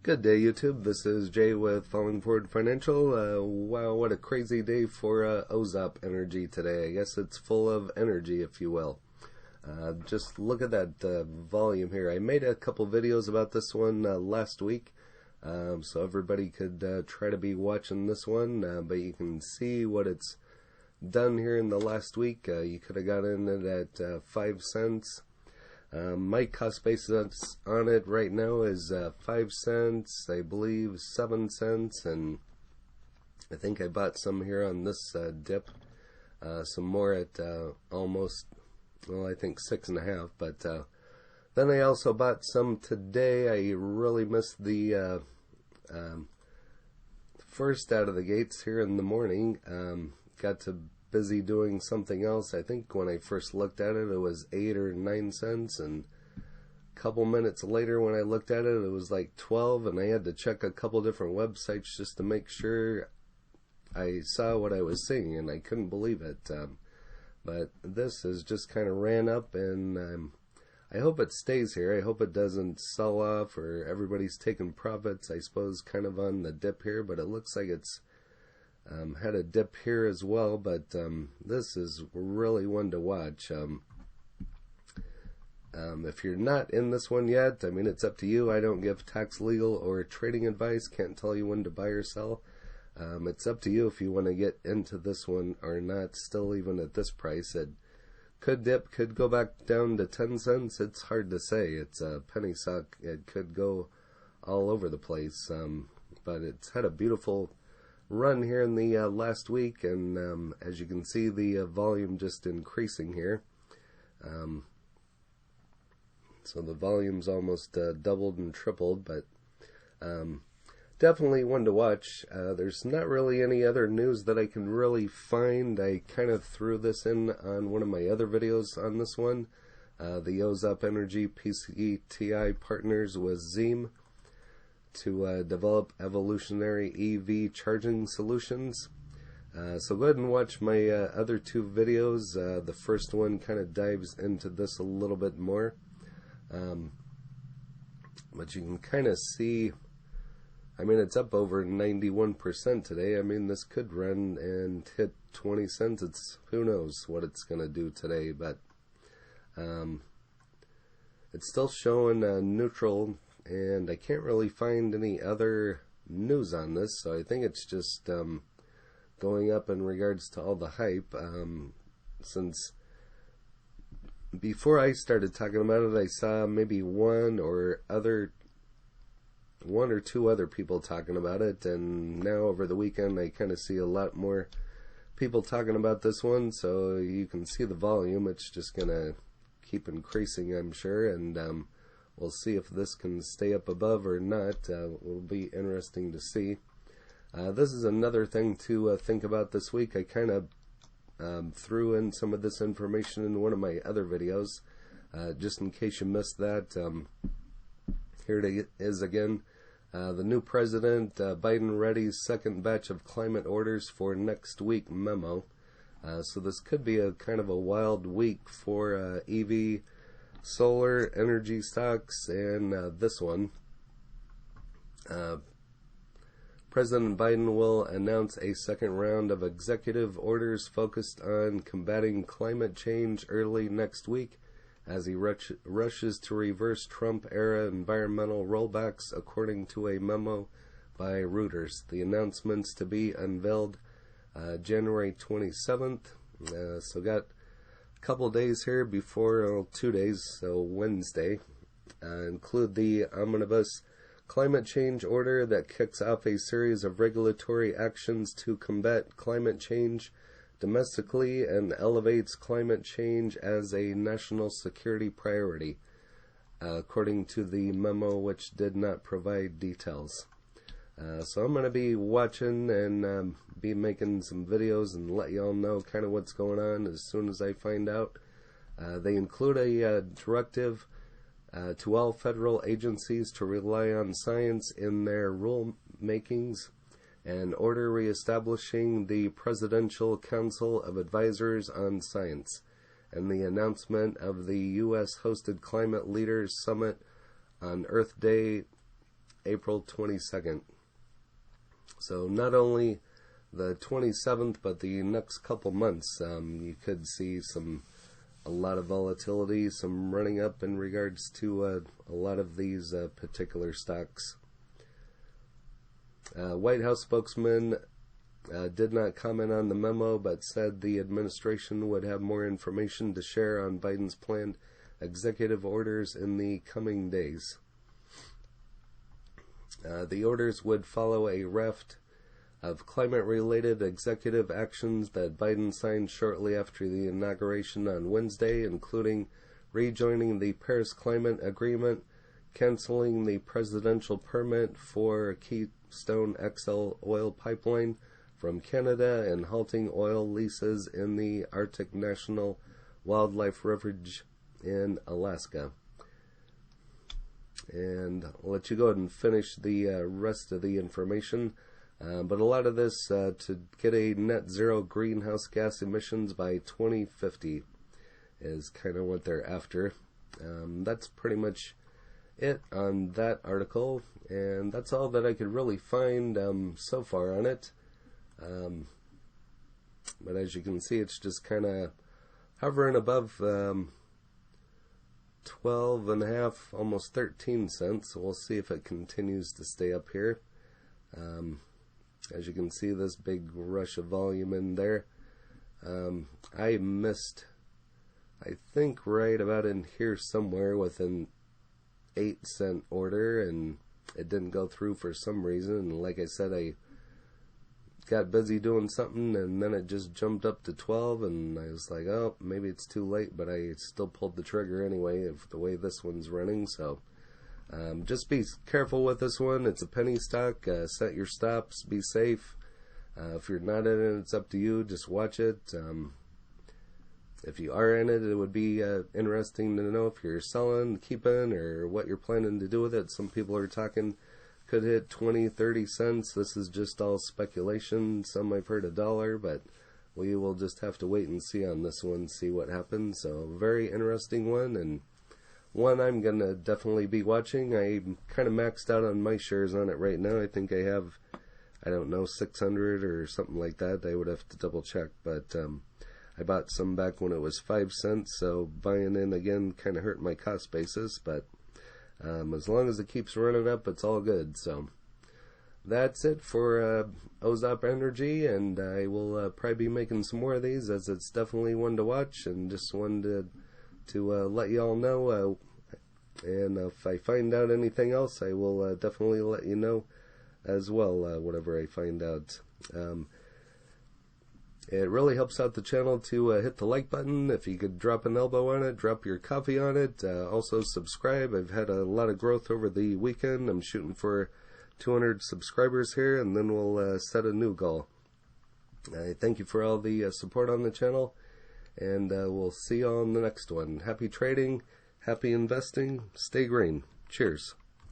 Good day, YouTube. This is Jay with Falling Forward Financial. Wow, what a crazy day for Ozop energy today. I guess it's full of energy, if you will. Just look at that volume here. I made a couple videos about this one last week, so everybody could try to be watching this one, but you can see what it's done here in the last week. You could have got in it at 5 cents. My cost basis on it right now is 5 cents, I believe 7 cents, and I think I bought some here on this dip, some more at almost, well, I think 6.5, but then I also bought some today. I really missed the first out of the gates here in the morning. Got to busy doing something else. I think when I first looked at it, it was 8 or 9 cents, and a couple minutes later when I looked at it, it was like 12, and I had to check a couple different websites just to make sure I saw what I was seeing, and I couldn't believe it. But this has just kind of ran up, and I hope it stays here. I hope it doesn't sell off or everybody's taking profits, I suppose, kind of on the dip here, but it looks like it's had a dip here as well, but this is really one to watch. If you're not in this one yet, I mean, it's up to you. I don't give tax, legal, or trading advice. Can't tell you when to buy or sell. It's up to you if you want to get into this one or not, still even at this price. It could dip, could go back down to 10 cents. It's hard to say. It's a penny stock. It could go all over the place, but it's had a beautiful run here in the last week, and as you can see, the volume just increasing here. So the volume's almost doubled and tripled, but definitely one to watch. There's not really any other news that I can really find. I kind of threw this in on one of my other videos on this one. The Ozop Energy PCTI partners with Zeem to develop evolutionary EV charging solutions. So go ahead and watch my other two videos. The first one kind of dives into this a little bit more. But you can kind of see, I mean, it's up over 91% today. I mean, this could run and hit 20 cents. It's, who knows what it's going to do today, but it's still showing neutral, and I can't really find any other news on this, so I think it's just going up in regards to all the hype. Since before I started talking about it, I saw maybe one or two other people talking about it, and now over the weekend I kind of see a lot more people talking about this one, so you can see the volume. It's just going to keep increasing, I'm sure, and we'll see if this can stay up above or not. Will be interesting to see. This is another thing to think about this week. I kind of threw in some of this information in one of my other videos, just in case you missed that. Here it is again. The new president, Biden, readies second batch of climate orders for next week memo. So this could be a kind of a wild week for EV solar energy stocks, and this one. President Biden will announce a second round of executive orders focused on combating climate change early next week as he rushes to reverse Trump-era environmental rollbacks, according to a memo by Reuters. The announcement's to be unveiled January 27th. So got couple days here before, 2 days, so Wednesday, include the omnibus climate change order that kicks off a series of regulatory actions to combat climate change domestically and elevates climate change as a national security priority, according to the memo, which did not provide details. So I'm going to be watching and be making some videos and let y'all know kind of what's going on as soon as I find out. They include a directive to all federal agencies to rely on science in their rule makings and order reestablishing the Presidential Council of Advisors on Science, and the announcement of the U.S.-hosted Climate Leaders Summit on Earth Day April 22nd. So not only the 27th, but the next couple months, you could see a lot of volatility, some running up in regards to a lot of these particular stocks. White House spokesman did not comment on the memo, but said the administration would have more information to share on Biden's planned executive orders in the coming days. The orders would follow a raft of climate-related executive actions that Biden signed shortly after the inauguration on Wednesday, including rejoining the Paris Climate Agreement, canceling the presidential permit for Keystone XL oil pipeline from Canada, and halting oil leases in the Arctic National Wildlife Refuge in Alaska. And I'll let you go ahead and finish the rest of the information. But a lot of this to get a net zero greenhouse gas emissions by 2050 is kind of what they're after. That's pretty much it on that article, and that's all that I could really find so far on it. But as you can see, it's just kind of hovering above 12 and a half, almost 13 cents. So we'll see if it continues to stay up here. As you can see, this big rush of volume in there. I missed, I think, right about in here somewhere with an 8-cent order, and it didn't go through for some reason. And like I said, I got busy doing something, and then it just jumped up to 12, and I was like, oh, maybe it's too late, but I still pulled the trigger anyway of the way this one's running. So just be careful with this one. It's a penny stock. Set your stops. Be safe. If you're not in it, it's up to you. Just watch it. If you are in it, it would be interesting to know if you're selling, keeping, or what you're planning to do with it. Some people are talking could hit 20, 30 cents. This is just all speculation. Some I've heard $1, but we will just have to wait and see on this one, see what happens. So very interesting one, and one I'm going to definitely be watching. I'm kind of maxed out on my shares on it right now. I think I have, I don't know, 600 or something like that. I would have to double check, but I bought some back when it was 5 cents, so buying in again kind of hurt my cost basis, but as long as it keeps running up, it's all good. So that's it for Ozop Energy, and I will probably be making some more of these, as it's definitely one to watch, and just wanted to let you all know. And if I find out anything else, I will definitely let you know as well, whatever I find out. It really helps out the channel to hit the like button. If you could drop an elbow on it, drop your coffee on it. Also subscribe. I've had a lot of growth over the weekend. I'm shooting for 200 subscribers here, and then we'll set a new goal. I thank you for all the support on the channel, and we'll see you on the next one. Happy trading, happy investing, stay green. Cheers.